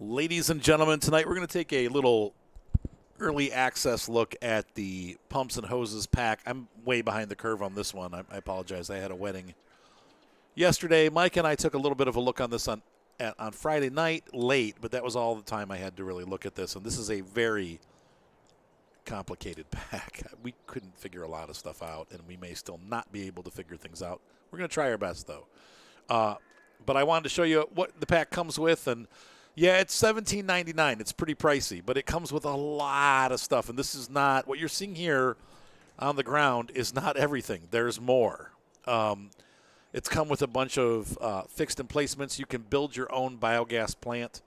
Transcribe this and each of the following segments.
Ladies and gentlemen, tonight we're going to take a little early access look at the pumps and hoses pack. I'm way behind the curve on this one. I apologize. I had a wedding yesterday. Mike and I took a little bit of a look on this on Friday night late, but that was all the time I had to really look at this. And this is a very complicated pack. We couldn't figure a lot of stuff out, and we may still not be able to figure things out. We're going to try our best, though. But I wanted to show you what the pack comes with, and yeah, it's $17.99. It's pretty pricey, but it comes with a lot of stuff. And this is not what you're seeing here on the ground is not everything. There's more. It's come with a bunch of fixed emplacements. You can build your own biogas plant.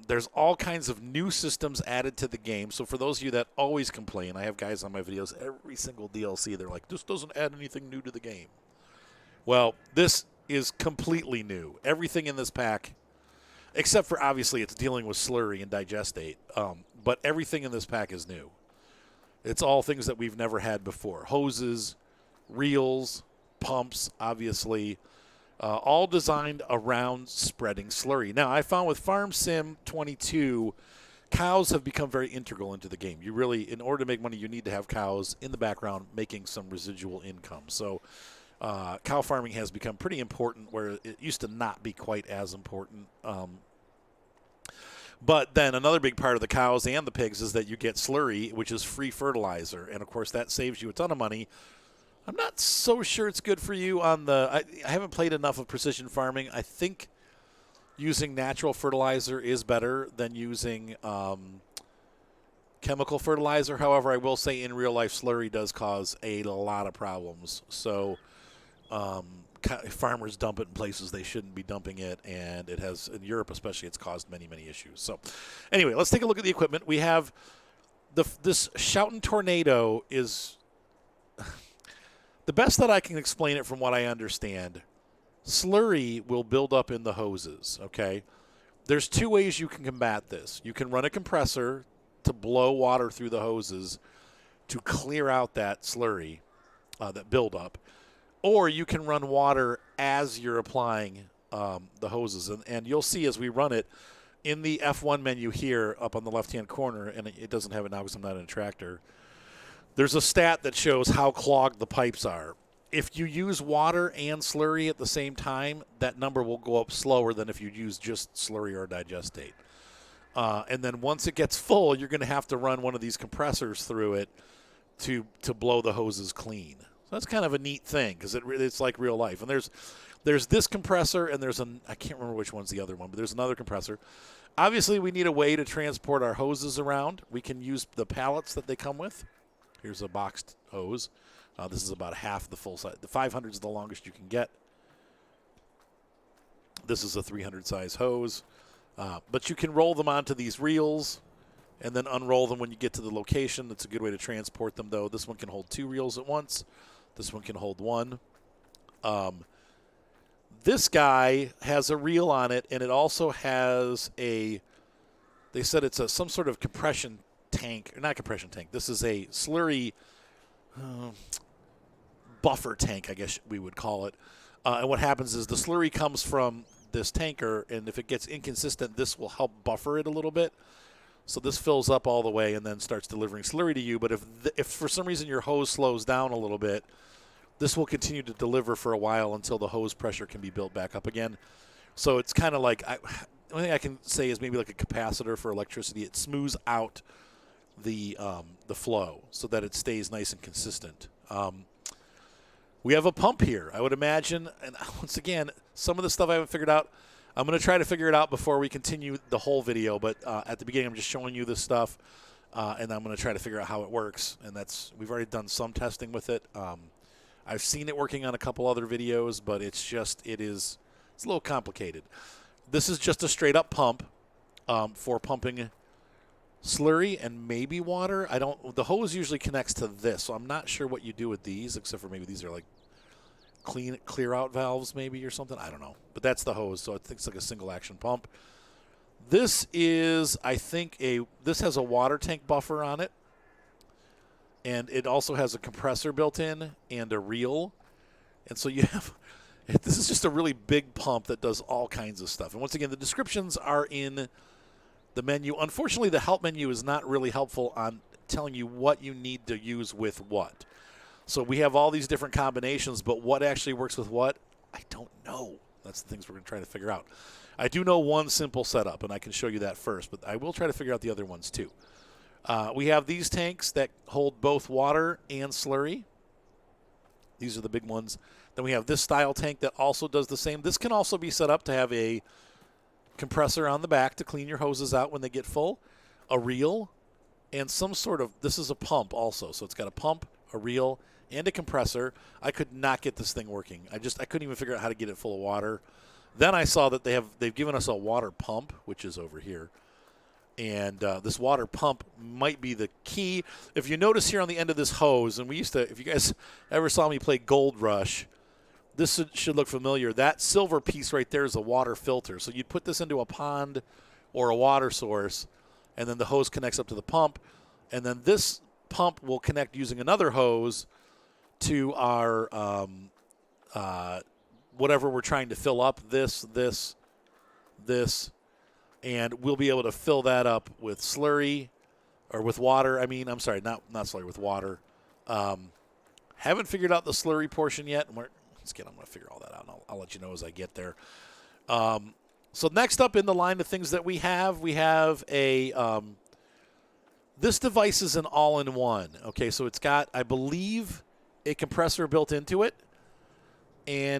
There's all kinds of new systems added to the game. So for those of you that always complain, I have guys on my videos, every single DLC, they're like, this doesn't add anything new to the game. Well, this is completely new. Everything in this pack, except for, obviously, it's dealing with Slurry and Digestate. But everything in this pack is new. It's all things that we've never had before. Hoses, reels, pumps, obviously, all designed around spreading slurry. Now, I found with Farm Sim 22, cows have become very integral into the game. You really, in order to make money, you need to have cows in the background making some residual income. So cow farming has become pretty important, where it used to not be quite as important. But then another big part of the cows and the pigs is that you get slurry, which is free fertilizer. And, of course, that saves you a ton of money. I'm not so sure it's good for you on the I haven't played enough of precision farming. I think using natural fertilizer is better than using chemical fertilizer. However, I will say in real life, slurry does cause a lot of problems. So farmers dump it in places they shouldn't be dumping it, and it has, in Europe especially, it's caused many, many issues. So anyway, let's take a look at the equipment. We have this Shoutin' Tornado is the best that I can explain it from what I understand. Slurry will build up in the hoses, okay? There's two ways you can combat this. You can run a compressor to blow water through the hoses to clear out that slurry, that buildup. Or you can run water as you're applying the hoses. And you'll see as we run it in the F1 menu here up on the left-hand corner, and it doesn't have it now because I'm not in a tractor, there's a stat that shows how clogged the pipes are. If you use water and slurry at the same time, that number will go up slower than if you use just slurry or digestate. And then once it gets full, you're going to have to run one of these compressors through it to blow the hoses clean. So that's kind of a neat thing because it's like real life. And there's this compressor, and I can't remember which one's the other one, but there's another compressor. Obviously, we need a way to transport our hoses around. We can use the pallets that they come with. Here's a boxed hose. This is about half the full size. The 500 is the longest you can get. This is a 300 size hose. But you can roll them onto these reels and then unroll them when you get to the location. That's a good way to transport them, though. This one can hold 2 reels at once. This one can hold 1. This guy has a reel on it, and it also has they said it's some sort of compression tank, or not compression tank. This is a slurry buffer tank, I guess we would call it. And what happens is the slurry comes from this tanker, and if it gets inconsistent, this will help buffer it a little bit. So this fills up all the way and then starts delivering slurry to you. But if for some reason your hose slows down a little bit, this will continue to deliver for a while until the hose pressure can be built back up again. So it's kind of like, the only thing I can say is maybe like a capacitor for electricity. It smooths out the flow so that it stays nice and consistent. We have a pump here, I would imagine. And once again, some of the stuff I haven't figured out. I'm going to try to figure it out before we continue the whole video. But at the beginning, I'm just showing you this stuff. And I'm going to try to figure out how it works. And we've already done some testing with it. I've seen it working on a couple other videos, but it's a little complicated. This is just a straight up pump for pumping slurry and maybe water. The hose usually connects to this, so I'm not sure what you do with these, except for maybe these are like clear out valves maybe or something. I don't know. But that's the hose, so I think it's like a single action pump. This is, I think, this has a water tank buffer on it. And it also has a compressor built in and a reel. And so you have This is just a really big pump that does all kinds of stuff. And once again, the descriptions are in the menu. Unfortunately, the help menu is not really helpful on telling you what you need to use with what. So we have all these different combinations, but what actually works with what, I don't know. That's the things we're going to try to figure out. I do know one simple setup, and I can show you that first, but I will try to figure out the other ones too. We have these tanks that hold both water and slurry. These are the big ones. Then we have this style tank that also does the same. This can also be set up to have a compressor on the back to clean your hoses out when they get full, a reel, and some sort of, this is a pump also. So it's got a pump, a reel, and a compressor. I could not get this thing working. I couldn't even figure out how to get it full of water. Then I saw that they've given us a water pump, which is over here. And this water pump might be the key. If you notice here on the end of this hose, and we used to, if you guys ever saw me play Gold Rush, this should look familiar. That silver piece right there is a water filter. So you'd put this into a pond or a water source, and then the hose connects up to the pump. And then this pump will connect using another hose to our whatever we're trying to fill up, this, and we'll be able to fill that up with slurry, or with water. I mean, I'm sorry, not slurry, with water. Haven't figured out the slurry portion yet. I'm going to figure all that out, and I'll let you know as I get there. So next up in the line of things that we have a this device is an all-in-one. Okay, so it's got, I believe, a compressor built into it,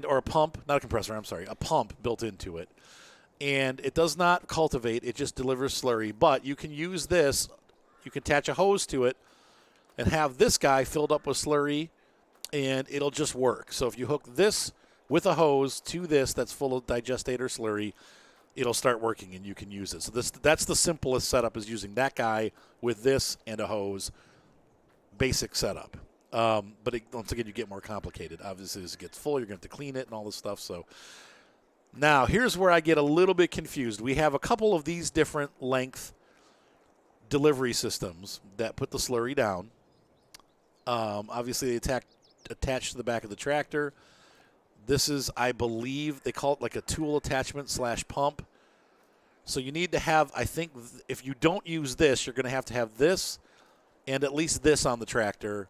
or a pump, not a compressor, I'm sorry, a pump built into it. And it does not cultivate, it just delivers slurry. But you can use this, you can attach a hose to it and have this guy filled up with slurry, and it'll just work. So if you hook this with a hose to this that's full of Digestate or slurry, it'll start working and you can use it. So that's the simplest setup, is using that guy with this and a hose. Basic setup. But once again, you get more complicated. Obviously, as it gets full, you're going to have to clean it and all this stuff. So now here's where I get a little bit confused. We have a couple of these different length delivery systems that put the slurry down. Obviously, they attach to the back of the tractor. This is, I believe, they call it like a tool attachment / pump. So you need to have, I think, if you don't use this, you're going to have this and at least this on the tractor.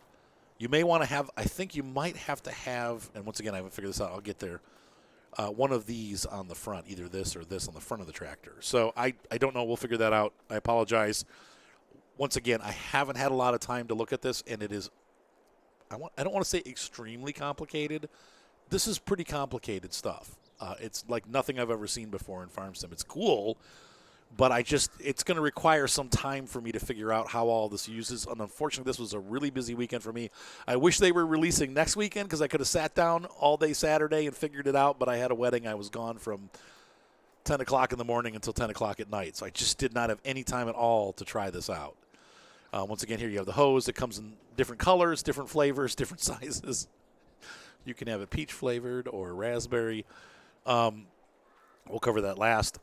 You may want to have, I think you might have to have, and once again, I haven't figured this out, I'll get there, one of these on the front, either this or this on the front of the tractor. So I don't know. We'll figure that out. I apologize. Once again, I haven't had a lot of time to look at this, and it is, I don't want to say extremely complicated. This is pretty complicated stuff. It's like nothing I've ever seen before in Farm Sim. It's cool, but it's going to require some time for me to figure out how all this uses. And unfortunately, this was a really busy weekend for me. I wish they were releasing next weekend, because I could have sat down all day Saturday and figured it out, but I had a wedding. I was gone from 10 o'clock in the morning until 10 o'clock at night, so I just did not have any time at all to try this out. Once again, here you have the hose. It comes in different colors, different flavors, different sizes. You can have it peach flavored or raspberry. We'll cover that last.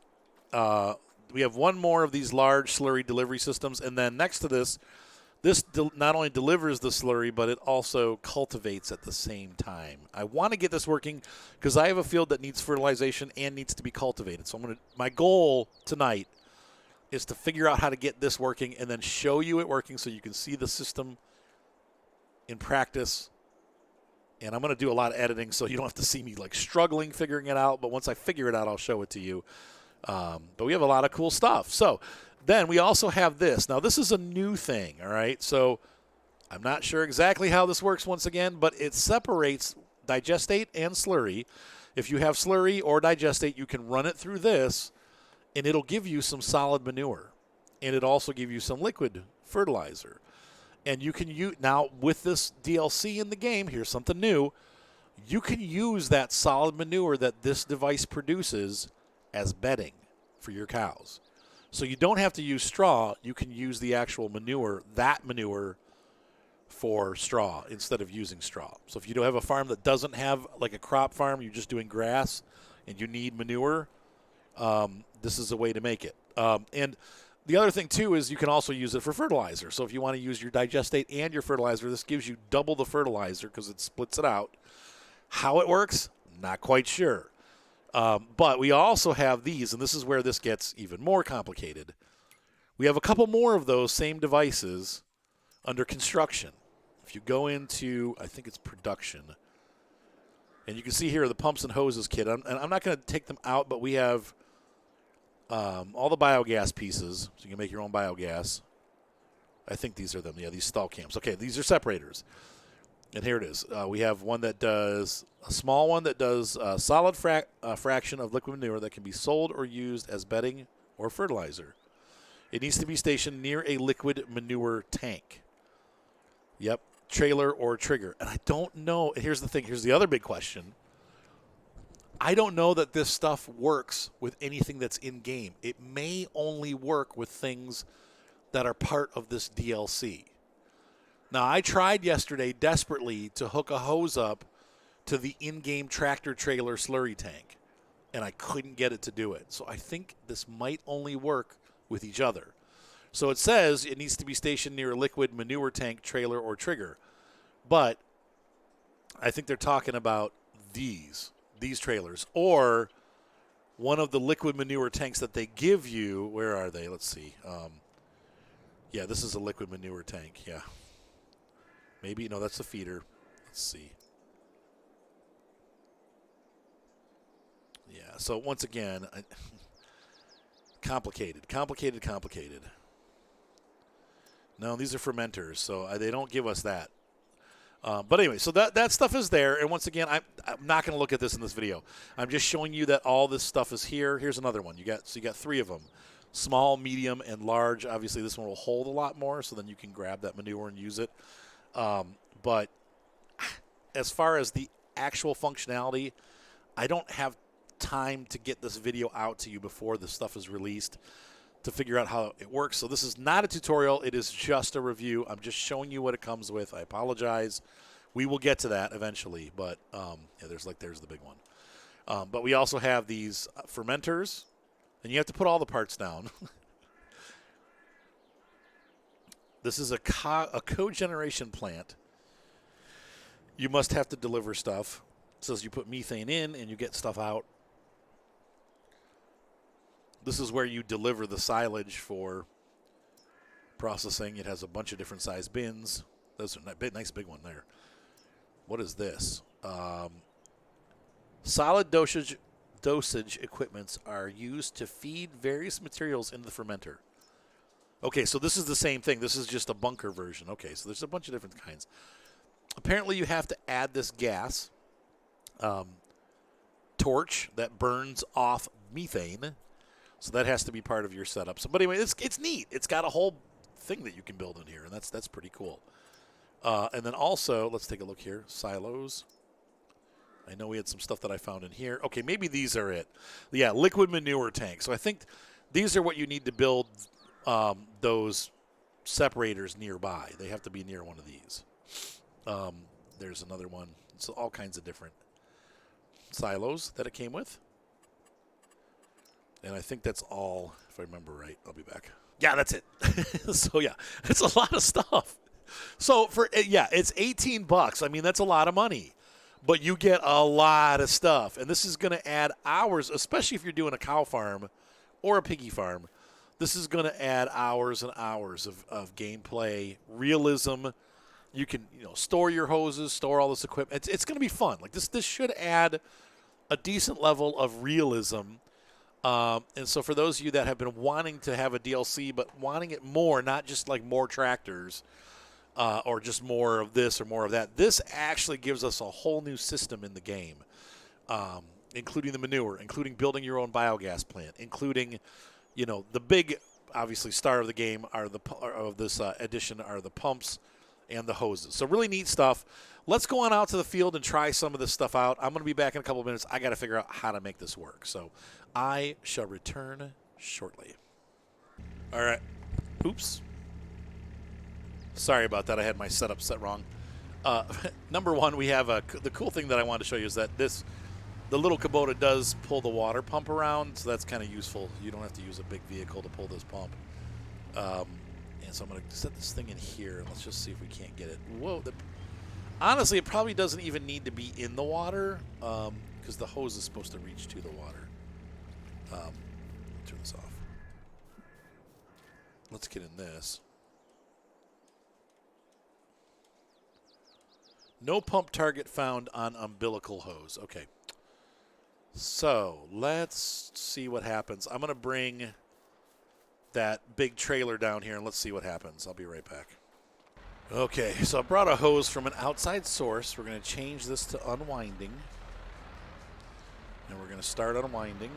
We have one more of these large slurry delivery systems, and then next to this not only delivers the slurry, but it also cultivates at the same time. I want to get this working because I have a field that needs fertilization and needs to be cultivated. So my goal tonight is to figure out how to get this working and then show you it working so you can see the system in practice. And I'm going to do a lot of editing, so you don't have to see me like struggling figuring it out. But once I figure it out, I'll show it to you. But we have a lot of cool stuff. So then we also have this. Now, this is a new thing, all right? So I'm not sure exactly how this works once again, but it separates Digestate and slurry. If you have slurry or Digestate, you can run it through this, and it'll give you some solid manure. And it'll also give you some liquid fertilizer. And you can use, now with this DLC in the game, here's something new. You can use that solid manure that this device produces as bedding for your cows. So you don't have to use straw. You can use the actual manure, that manure, for straw instead of using straw. So if you do have a farm that doesn't have like a crop farm, you're just doing grass and you need manure, this is a way to make it. And the other thing, too, is you can also use it for fertilizer. So if you want to use your Digestate and your fertilizer, this gives you double the fertilizer because it splits it out. How it works, Not quite sure. But we also have these, and this is where this gets even more complicated. We have a couple more of those same devices under construction. If you go into, I think it's production, and you can see here the pumps and hoses kit. And I'm not going to take them out, but we have all the biogas pieces, so you can make your own biogas. I think these are them. Yeah, these stall cams. Okay, these are separators. And here it is. We have one that does, a small one that does a solid fraction of liquid manure that can be sold or used as bedding or fertilizer. It needs to be stationed near a liquid manure tank. Yep, trailer or trigger. And I don't know. Here's the thing. Here's the other big question. I don't know that this stuff works with anything that's in-game. It may only work with things that are part of this DLC. Now, I tried yesterday desperately to hook a hose up to the in-game tractor trailer slurry tank, and I couldn't get it to do it. So I think this might only work with each other. So it says it needs to be stationed near a liquid manure tank, trailer, or trigger. But I think they're talking about these trailers, or one of the liquid manure tanks that they give you. Where are they? Let's see. Yeah, this is a liquid manure tank. Yeah. Maybe. No, that's the feeder. Let's see. Yeah, so once again, complicated. No, these are fermenters, so they don't give us that. But anyway, so that stuff is there. And once again, I'm not going to look at this in this video. I'm just showing you that all this stuff is here. Here's another one. You got 3 of them. Small, medium, and large. Obviously, this one will hold a lot more, so then you can grab that manure and use it. But as far as the actual functionality, I don't have time to get this video out to you before this stuff is released to figure out how it works. So this is not a tutorial. It is just a review. I'm just showing you what it comes with. I apologize. We will get to that eventually, but yeah, there's the big one. But we also have these fermenters, and you have to put all the parts down. This is a cogeneration plant. You must have to deliver stuff. It says you put methane in and you get stuff out. This is where you deliver the silage for processing. It has a bunch of different size bins. Those are nice big one there. What is this? Solid dosage equipments are used to feed various materials into the fermenter. Okay, so this is the same thing. This is just a bunker version. Okay, so there's a bunch of different kinds. Apparently, you have to add this gas torch that burns off methane. So that has to be part of your setup. So, but anyway, it's neat. It's got a whole thing that you can build in here, and that's pretty cool. And then also, let's take a look here. Silos. I know we had some stuff that I found in here. Okay, maybe these are it. Yeah, liquid manure tank. So I think these are what you need to build those separators nearby. They have to be near one of these. There's another one. So all kinds of different silos that it came with. And I think that's all, if I remember right. I'll be back. Yeah, that's it. So, yeah, it's a lot of stuff. So, it's $18. I mean, that's a lot of money. But you get a lot of stuff. And this is going to add hours, especially if you're doing a cow farm or a piggy farm. This is going to add hours and hours of gameplay, realism. You can store your hoses, store all this equipment. It's going to be fun. Like this should add a decent level of realism. And so for those of you that have been wanting to have a DLC, but wanting it more, not just like more tractors or just more of this or more of that, this actually gives us a whole new system in the game, including the manure, including building your own biogas plant, including, the big, obviously, star of the game of this edition are the pumps and the hoses. So really neat stuff. Let's go on out to the field and try some of this stuff out. I'm going to be back in a couple of minutes. I got to figure out how to make this work. So I shall return shortly. All right. Oops. Sorry about that. I had my setup set wrong. Number one, we have the cool thing that I wanted to show you is that the little Kubota does pull the water pump around, so that's kind of useful. You don't have to use a big vehicle to pull this pump. And so I'm going to set this thing in here, and let's just see if we can't get it. Whoa. Honestly, it probably doesn't even need to be in the water, because the hose is supposed to reach to the water. Turn this off. Let's get in this. No pump target found on umbilical hose. Okay. So let's see what happens. I'm going to bring that big trailer down here and let's see what happens. I'll be right back. Okay, so I brought a hose from an outside source. We're going to change this to unwinding. And we're going to start unwinding.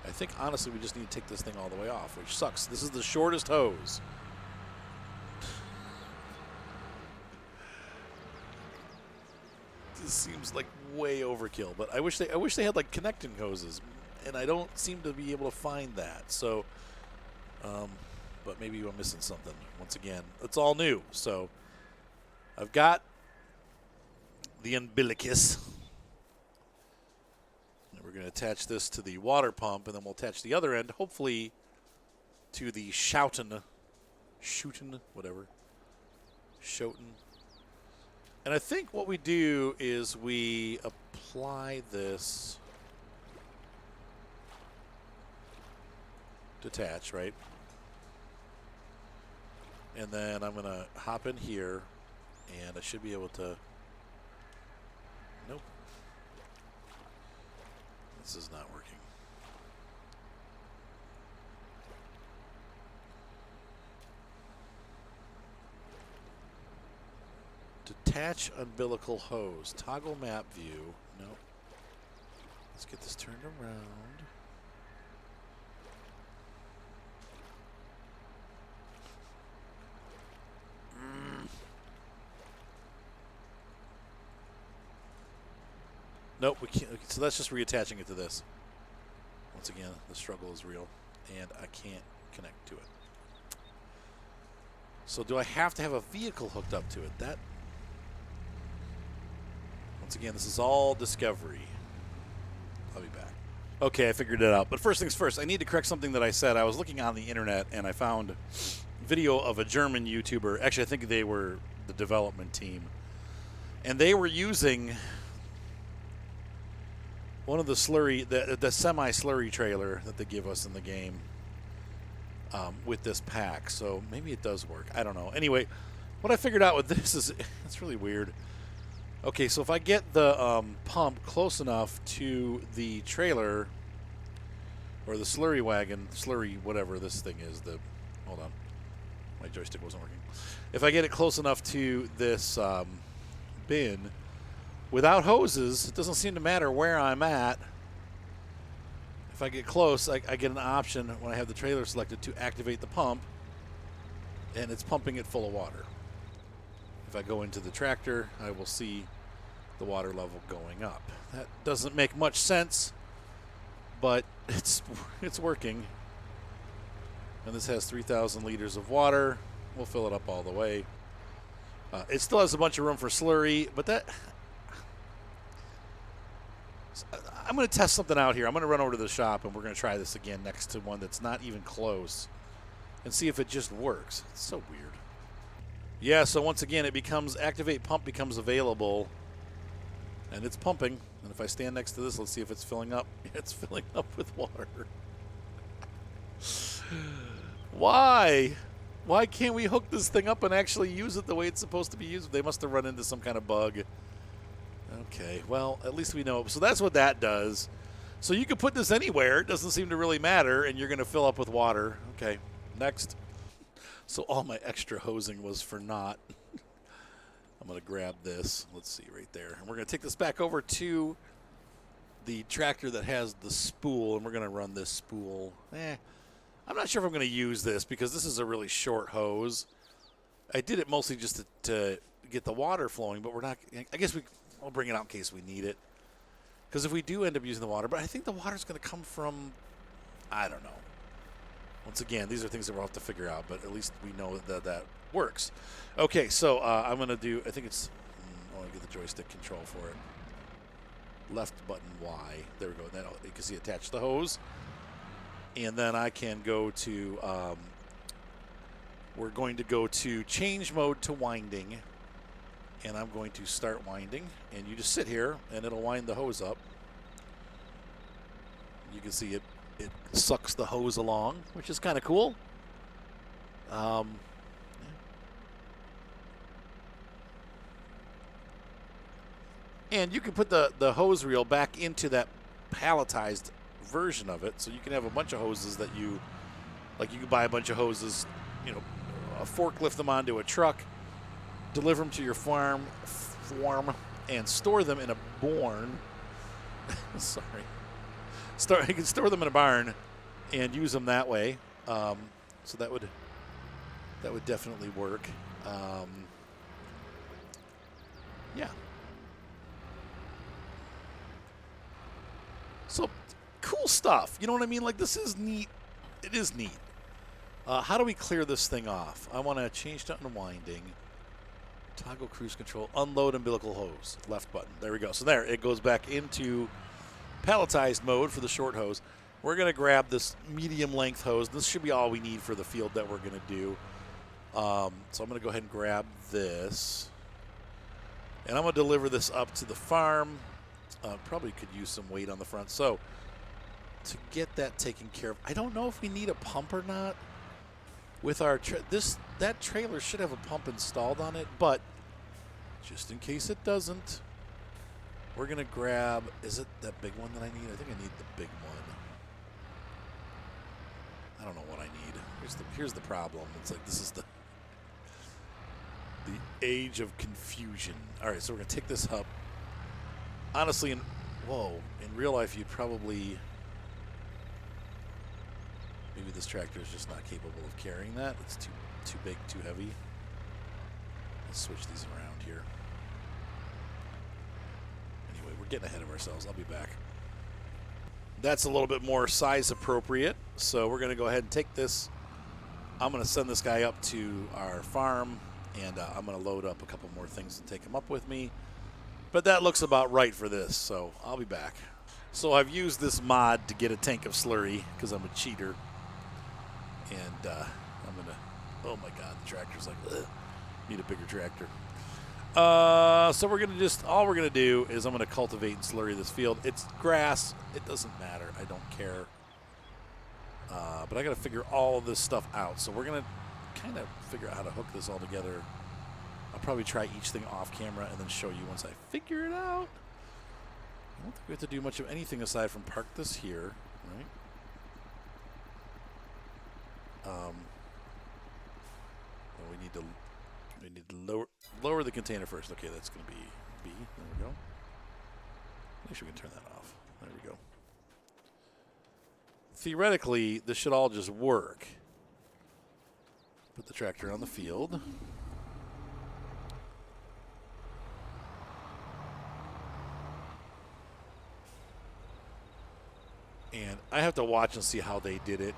I think, honestly, we just need to take this thing all the way off, which sucks. This is the shortest hose. This seems like way overkill, but I wish they had like connecting hoses, and I don't seem to be able to find that. So, but maybe I'm missing something. Once again, it's all new. So, I've got the umbilicus. And we're going to attach this to the water pump, and then we'll attach the other end, hopefully, to the Schouten, whatever. Schouten. And I think what we do is we apply this detach, right? And then I'm going to hop in here, and I should be able to... Nope. This is not working. Detach umbilical hose. Toggle map view. Nope. Let's get this turned around. Nope, we can't. So that's just reattaching it to this. Once again, the struggle is real, and I can't connect to it. So do I have to have a vehicle hooked up to it? That... Once again, this is all discovery. I'll be back. Okay, I figured it out. But first things first, I need to correct something that I said. I was looking on the internet, and I found video of a German YouTuber. Actually, I think they were the development team. And they were using one of the slurry, the semi-slurry trailer that they give us in the game with this pack. So maybe it does work. I don't know. Anyway, what I figured out with this is, it's really weird. Okay, so if I get the pump close enough to the trailer, or the slurry wagon, slurry whatever this thing is, hold on, my joystick wasn't working. If I get it close enough to this bin, without hoses, it doesn't seem to matter where I'm at. If I get close, I get an option when I have the trailer selected to activate the pump, and it's pumping it full of water. If I go into the tractor, I will see the water level going up. That doesn't make much sense, but it's working. And this has 3,000 liters of water. We'll fill it up all the way. It still has a bunch of room for slurry, but that... I'm going to test something out here. I'm going to run over to the shop, and we're going to try this again next to one that's not even close and see if it just works. It's so weird. Yeah, so once again, it becomes, activate pump becomes available, and it's pumping. And if I stand next to this, let's see if it's filling up. It's filling up with water. Why? Why can't we hook this thing up and actually use it the way it's supposed to be used? They must have run into some kind of bug. Okay, well, at least we know. So that's what that does. So you can put this anywhere. It doesn't seem to really matter, and you're going to fill up with water. Okay, next. So all my extra hosing was for naught. I'm going to grab this. Let's see right there. And we're going to take this back over to the tractor that has the spool, and we're going to run this spool. I'm not sure if I'm going to use this because this is a really short hose. I did it mostly just to get the water flowing, but we're not. I guess I'll bring it out in case we need it. Because if we do end up using the water, but I think the water's going to come from, I don't know. Once again, these are things that we'll have to figure out, but at least we know that that works. Okay, so I'm going to do, I think it's, I want to get the joystick control for it. Left button Y. There we go. Then you can see attach the hose. And then I can go to, we're going to go to change mode to winding. And I'm going to start winding, and you just sit here, and it'll wind the hose up. You can see it sucks the hose along, which is kind of cool. Yeah. And you can put the hose reel back into that palletized version of it, so you can have a bunch of hoses that you, like you can buy a bunch of hoses, you know, forklift them onto a truck, deliver them to your farm, and store them in a barn. Sorry. You can store them in a barn and use them that way. So that would definitely work. Yeah. So cool stuff. You know what I mean? Like, this is neat. It is neat. How do we clear this thing off? I want to change to unwinding. Toggle cruise control. Unload umbilical hose. Left button. There we go. So there, it goes back into palletized mode for the short hose. We're going to grab this medium length hose. This should be all we need for the field that we're going to do. So I'm going to go ahead and grab this. And I'm going to deliver this up to the farm. Probably could use some weight on the front. So to get that taken care of, I don't know if we need a pump or not. With our that trailer should have a pump installed on it, but just in case it doesn't, we're gonna grab. Is it that big one that I need? I think I need the big one. I don't know what I need. Here's the problem. It's like this is the age of confusion. All right, so we're gonna take this up. Honestly, in real life, you'd probably. Maybe this tractor is just not capable of carrying that. It's too big, too heavy. Let's switch these around here. Anyway, we're getting ahead of ourselves. I'll be back. That's a little bit more size appropriate. So we're going to go ahead and take this. I'm going to send this guy up to our farm, and I'm going to load up a couple more things and take them up with me. But that looks about right for this, so I'll be back. So I've used this mod to get a tank of slurry because I'm a cheater. And I'm going to, oh my God, the tractor's like, ugh, need a bigger tractor. So we're going to all we're going to do is I'm going to cultivate and slurry this field. It's grass. It doesn't matter. I don't care. But I got to figure all of this stuff out. So we're going to kind of figure out how to hook this all together. I'll probably try each thing off camera and then show you once I figure it out. I don't think we have to do much of anything aside from park this here, right? We need to lower the container first. Okay, that's going to be B. There we go. Actually, we can turn that off. There we go. Theoretically, this should all just work. Put the tractor on the field. And I have to watch and see how they did it.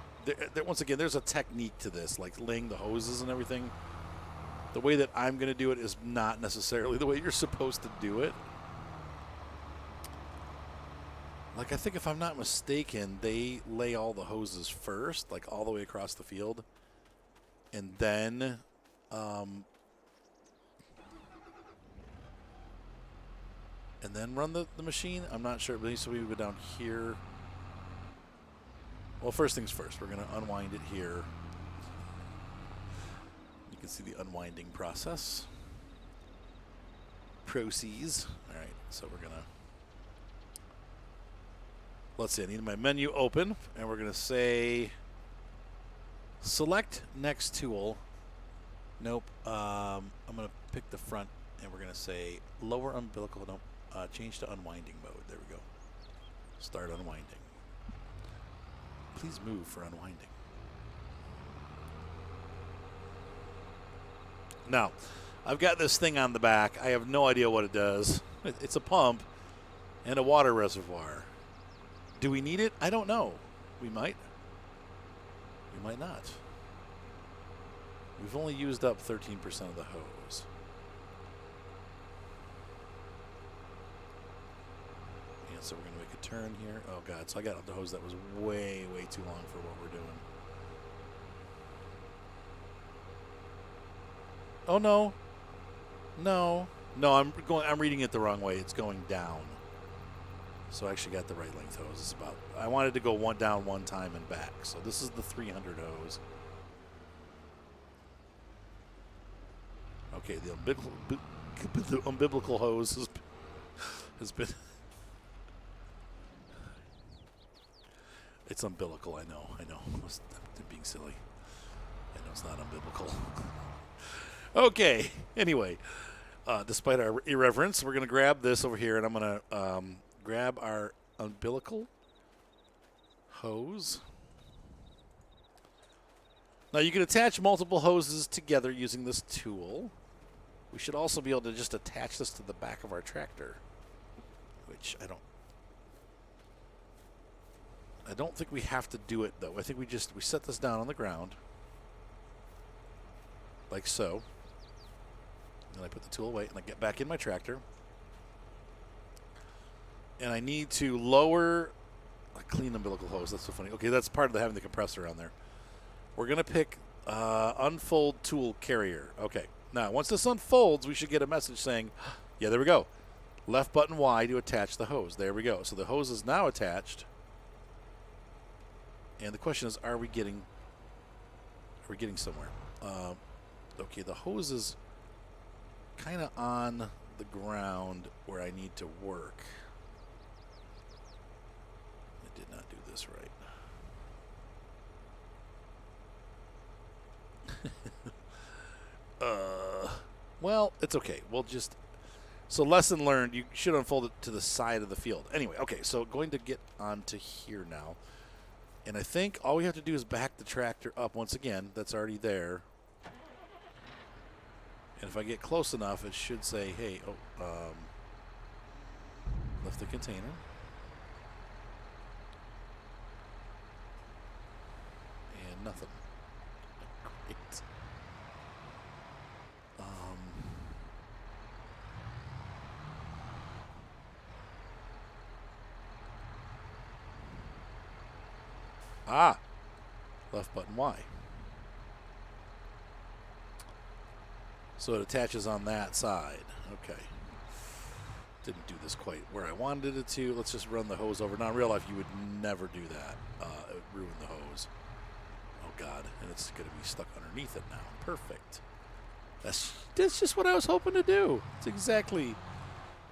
Once again, there's a technique to this, like laying the hoses and everything. The way that I'm going to do it is not necessarily the way you're supposed to do it. Like, I think if I'm not mistaken, they lay all the hoses first, like all the way across the field. And then run the machine. I'm not sure, but so we would go down here. Well, first things first, we're going to unwind it here. You can see the unwinding process. Proceeds. All right, so we're going to, let's see, I need my menu open, and we're going to say select next tool. Nope. I'm going to pick the front, and we're going to say lower umbilical. Nope. Change to unwinding mode. There we go. Start unwinding. Please move for unwinding. Now, I've got this thing on the back. I have no idea what it does. It's a pump and a water reservoir. Do we need it? I don't know. We might. We might not. We've only used up 13% of the hose. And so we're going to make a turn here. Oh, God. So I got the hose that was way, way too long for what we're doing. Oh, no. No. No, I'm reading it the wrong way. It's going down. So I actually got the right length hose. It's about. I wanted to go one down one time and back. So this is the 300 hose. Okay, the umbilical hose has been. It's umbilical. I know. I'm being silly. I know it's not umbilical. Okay. Anyway, despite our irreverence, we're going to grab this over here, and I'm going to grab our umbilical hose. Now, you can attach multiple hoses together using this tool. We should also be able to just attach this to the back of our tractor, which I don't think we have to do it, though. I think we set this down on the ground, like so. And I put the tool away, and I get back in my tractor. And I need to lower a clean umbilical hose. That's so funny. Okay, that's part of having the compressor on there. We're going to pick unfold tool carrier. Okay. Now, once this unfolds, we should get a message saying, yeah, there we go. Left button Y to attach the hose. There we go. So the hose is now attached. And the question is, are we getting somewhere? Okay, the hose is kind of on the ground where I need to work. I did not do this right. Well, it's okay. So lesson learned, you should unfold it to the side of the field. Anyway, okay, so going to get onto here now. And I think all we have to do is back the tractor up once again. That's already there. And if I get close enough, it should say, hey, lift the container. And nothing. Great. Left button Y. So it attaches on that side. Okay. Didn't do this quite where I wanted it to. Let's just run the hose over. Now, in real life, you would never do that. It would ruin the hose. Oh, God. And it's going to be stuck underneath it now. Perfect. That's just what I was hoping to do. It's exactly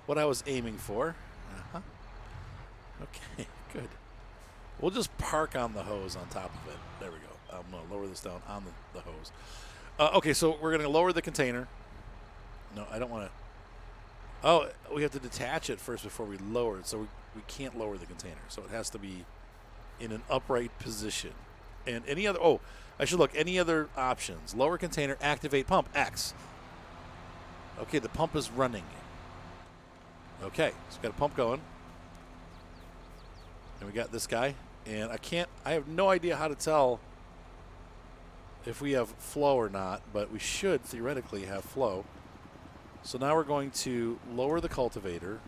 what I was aiming for. Okay, good. We'll just park on the hose on top of it. There we go. I'm going to lower this down on the hose. Okay, so we're going to lower the container. No, I don't want to. Oh, we have to detach it first before we lower it, so we can't lower the container. So it has to be in an upright position. And any other, I should look, any other options. Lower container, activate pump, X. Okay, the pump is running. Okay, so we've got a pump going. And we got this guy. And I have no idea how to tell if we have flow or not, but we should theoretically have flow. So now we're going to lower the cultivator.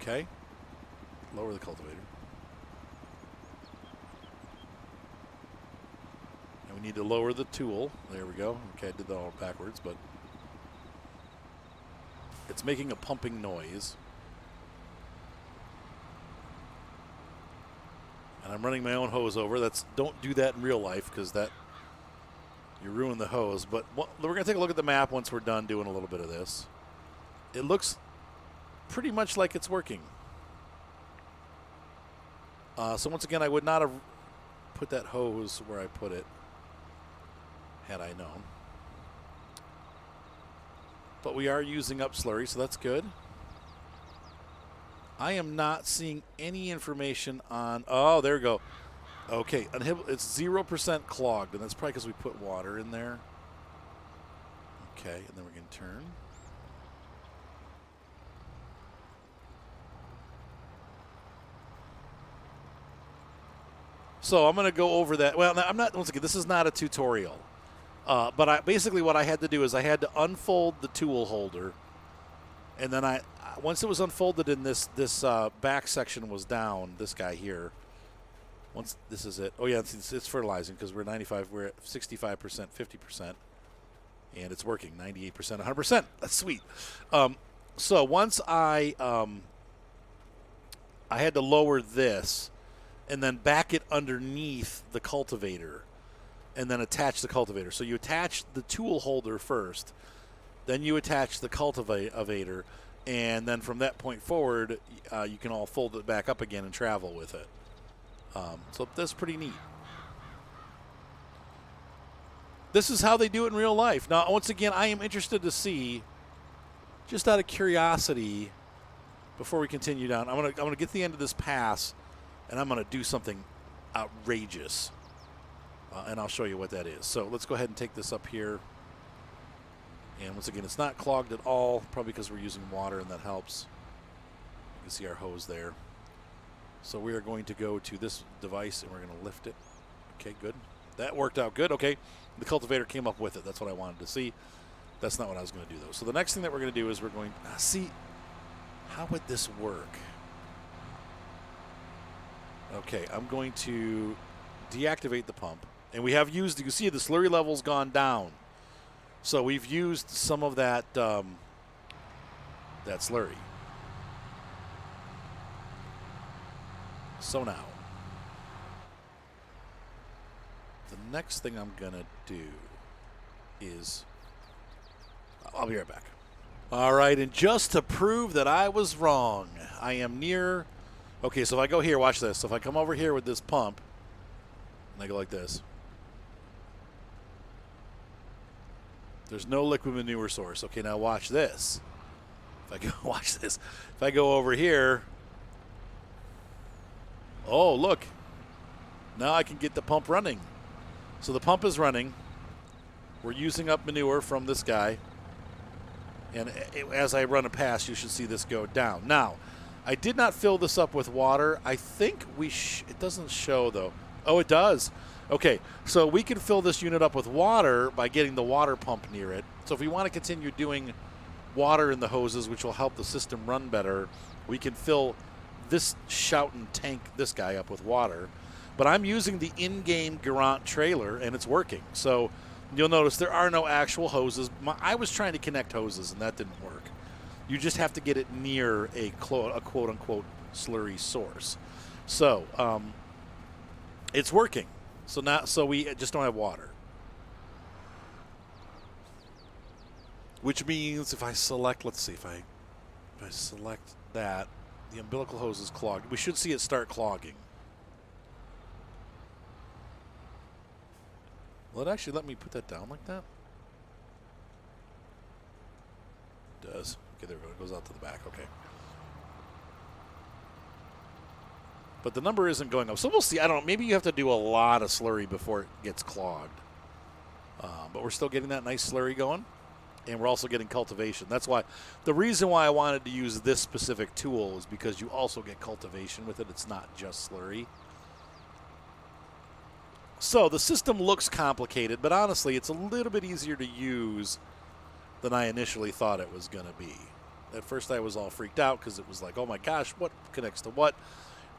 Okay. Lower the cultivator. And we need to lower the tool. There we go. Okay, I did that all backwards, but it's making a pumping noise. And I'm running my own hose over. Don't do that in real life because you ruin the hose. But we're going to take a look at the map once we're done doing a little bit of this. It looks pretty much like it's working. So once again, I would not have put that hose where I put it had I known. But we are using up slurry, so that's good. I am not seeing any information on. Oh, there we go. Okay, it's 0% clogged, and that's probably because we put water in there. Okay, and then we're going to turn. So I'm going to go over that. Well, I'm not. Once again, this is not a tutorial. But basically what I had to do is I had to unfold the tool holder, and then once it was unfolded and this back section was down, this guy here. Once this is it. Oh yeah, it's fertilizing because we're 95. We're at 65%, 50%. And it's working, 98%, 100%. That's sweet. So once I had to lower this and then back it underneath the cultivator and then attach the cultivator. So you attach the tool holder first, then you attach the cultivator, and then from that point forward, you can all fold it back up again and travel with it. So that's pretty neat. This is how they do it in real life. Now, once again, I am interested to see, just out of curiosity, before we continue down, I'm gonna get to the end of this pass, and I'm gonna do something outrageous, and I'll show you what that is. So let's go ahead and take this up here. And once again, it's not clogged at all, probably because we're using water, and that helps. You can see our hose there. So we are going to go to this device, and we're going to lift it. Okay, good. That worked out good. Okay, the cultivator came up with it. That's what I wanted to see. That's not what I was going to do, though. So the next thing that we're going to do is we're going to see, how would this work? Okay, I'm going to deactivate the pump. And we have used, you can see the slurry level's gone down. So we've used some of that that slurry. So now, the next thing I'm going to do is, I'll be right back. All right, and just to prove that I was wrong, I am near, okay, so if I go here, watch this. So if I come over here with this pump, and I go like this, there's no liquid manure source. Okay, now watch this. If I go, watch this. If I go over here, oh, look. Now I can get the pump running. So the pump is running. We're using up manure from this guy. And as I run it past, you should see this go down. Now, I did not fill this up with water. I think it doesn't show, though. Oh, it does. Okay, so we can fill this unit up with water by getting the water pump near it. So if we want to continue doing water in the hoses, which will help the system run better, we can fill this shouting tank, this guy, up with water. But I'm using the in-game Garant trailer, and it's working. So you'll notice there are no actual hoses. I was trying to connect hoses, and that didn't work. You just have to get it near a quote-unquote slurry source. So it's working. So we just don't have water. Which means if I select, let's see, if I select that, the umbilical hose is clogged. We should see it start clogging. Will it actually let me put that down like that? It does. Okay, there we go. It goes out to the back. Okay. But the number isn't going up. So we'll see. I don't know. Maybe you have to do a lot of slurry before it gets clogged. But we're still getting that nice slurry going. And we're also getting cultivation. That's why. The reason why I wanted to use this specific tool is because you also get cultivation with it. It's not just slurry. So the system looks complicated, but honestly, it's a little bit easier to use than I initially thought it was going to be. At first, I was all freaked out because it was like, oh my gosh, what connects to what?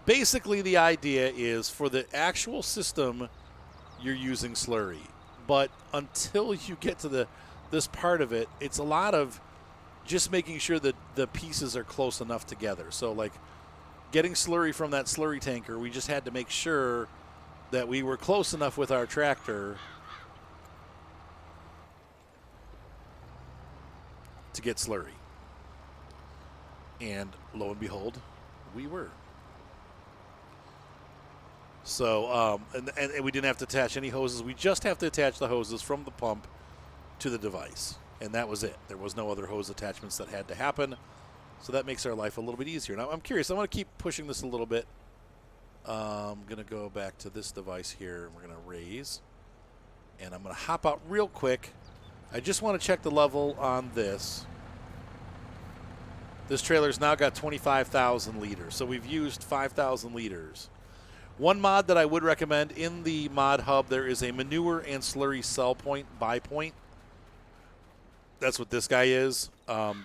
Basically, the idea is for the actual system, you're using slurry. But until you get to this part of it, it's a lot of just making sure that the pieces are close enough together. So, like, getting slurry from that slurry tanker, we just had to make sure that we were close enough with our tractor to get slurry. And lo and behold, we were. So, and we didn't have to attach any hoses. We just have to attach the hoses from the pump to the device. And that was it. There was no other hose attachments that had to happen. So that makes our life a little bit easier. Now, I'm curious. I want to keep pushing this a little bit. I'm going to go back to this device here, and we're going to raise. And I'm going to hop out real quick. I just want to check the level on this. This trailer's now got 25,000 liters. So we've used 5,000 liters. One mod that I would recommend, in the mod hub, there is a manure and slurry sell point, buy point. That's what this guy is. And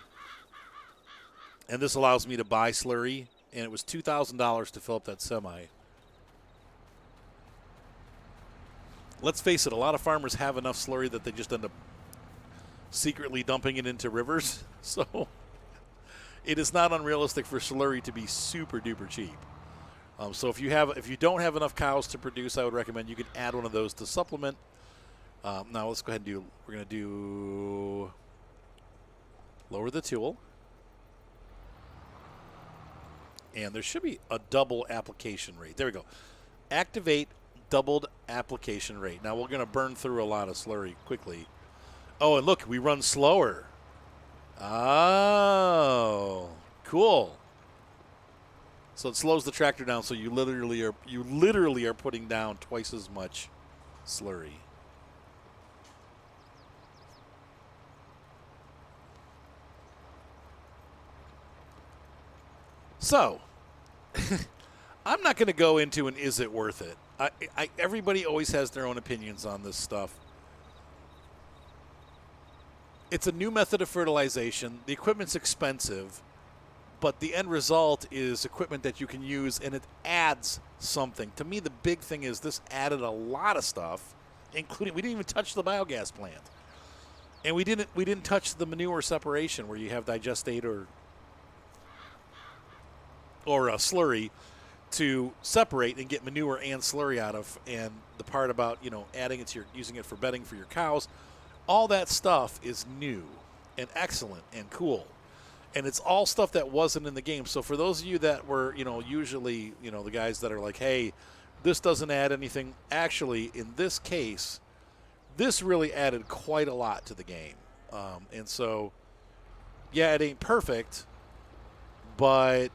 this allows me to buy slurry. And it was $2,000 to fill up that semi. Let's face it, a lot of farmers have enough slurry that they just end up secretly dumping it into rivers. So it is not unrealistic for slurry to be super duper cheap. So if you don't have enough cows to produce, I would recommend you can add one of those to supplement. Now let's go ahead and we're going to do lower the tool. And there should be a double application rate. There we go. Activate doubled application rate. Now we're going to burn through a lot of slurry quickly. Oh, and look, we run slower. Oh, cool. So it slows the tractor down, so you literally are putting down twice as much slurry. So, I'm not going to go into an is it worth it. Everybody always has their own opinions on this stuff. It's a new method of fertilization. The equipment's expensive, but the end result is equipment that you can use, and it adds something. To me, the big thing is this added a lot of stuff, including we didn't even touch the biogas plant, and we didn't touch the manure separation where you have digestate or a slurry to separate and get manure and slurry out of, and the part about adding it to using it for bedding for your cows, all that stuff is new and excellent and cool, and it's all stuff that wasn't in the game. So for those of you that were usually the guys that are like, hey, this doesn't add anything, actually in this case, this really added quite a lot to the game, and so yeah, it ain't perfect, but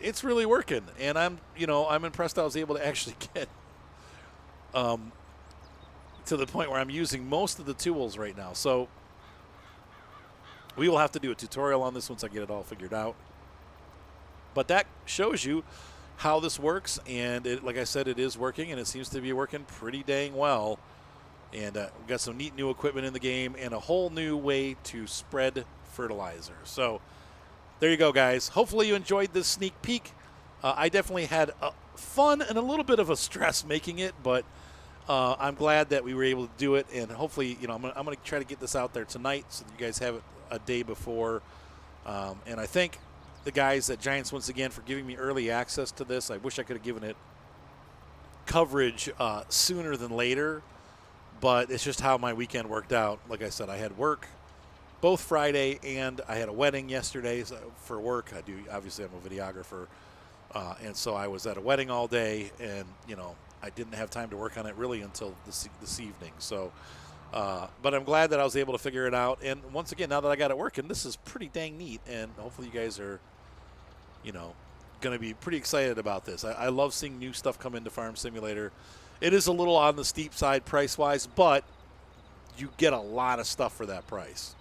it's really working, and I'm impressed I was able to actually get to the point where I'm using most of the tools right now. So we will have to do a tutorial on this once I get it all figured out. But that shows you how this works, and like I said, it is working, and it seems to be working pretty dang well. And we've got some neat new equipment in the game and a whole new way to spread fertilizer. So there you go, guys. Hopefully you enjoyed this sneak peek. I definitely had fun and a little bit of a stress making it, but I'm glad that we were able to do it. And hopefully, I'm going to try to get this out there tonight so that you guys have it a day before. And I thank the guys at Giants once again for giving me early access to this. I wish I could have given it coverage sooner than later, but it's just how my weekend worked out. Like I said, I had work both Friday, and I had a wedding yesterday for work. Obviously I'm a videographer, and so I was at a wedding all day, and I didn't have time to work on it really until this evening. So, but I'm glad that I was able to figure it out. And once again, now that I got it working, this is pretty dang neat, and hopefully you guys are, going to be pretty excited about this. I love seeing new stuff come into Farm Simulator. It is a little on the steep side price-wise, but you get a lot of stuff for that price.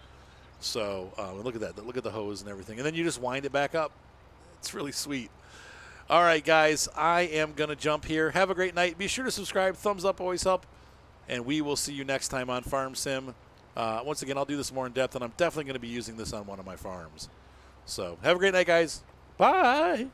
So look at that. Look at the hose and everything. And then you just wind it back up. It's really sweet. All right, guys, I am going to jump here. Have a great night. Be sure to subscribe. Thumbs up always help. And we will see you next time on Farm Sim. Once again, I'll do this more in depth, and I'm definitely going to be using this on one of my farms. So have a great night, guys. Bye.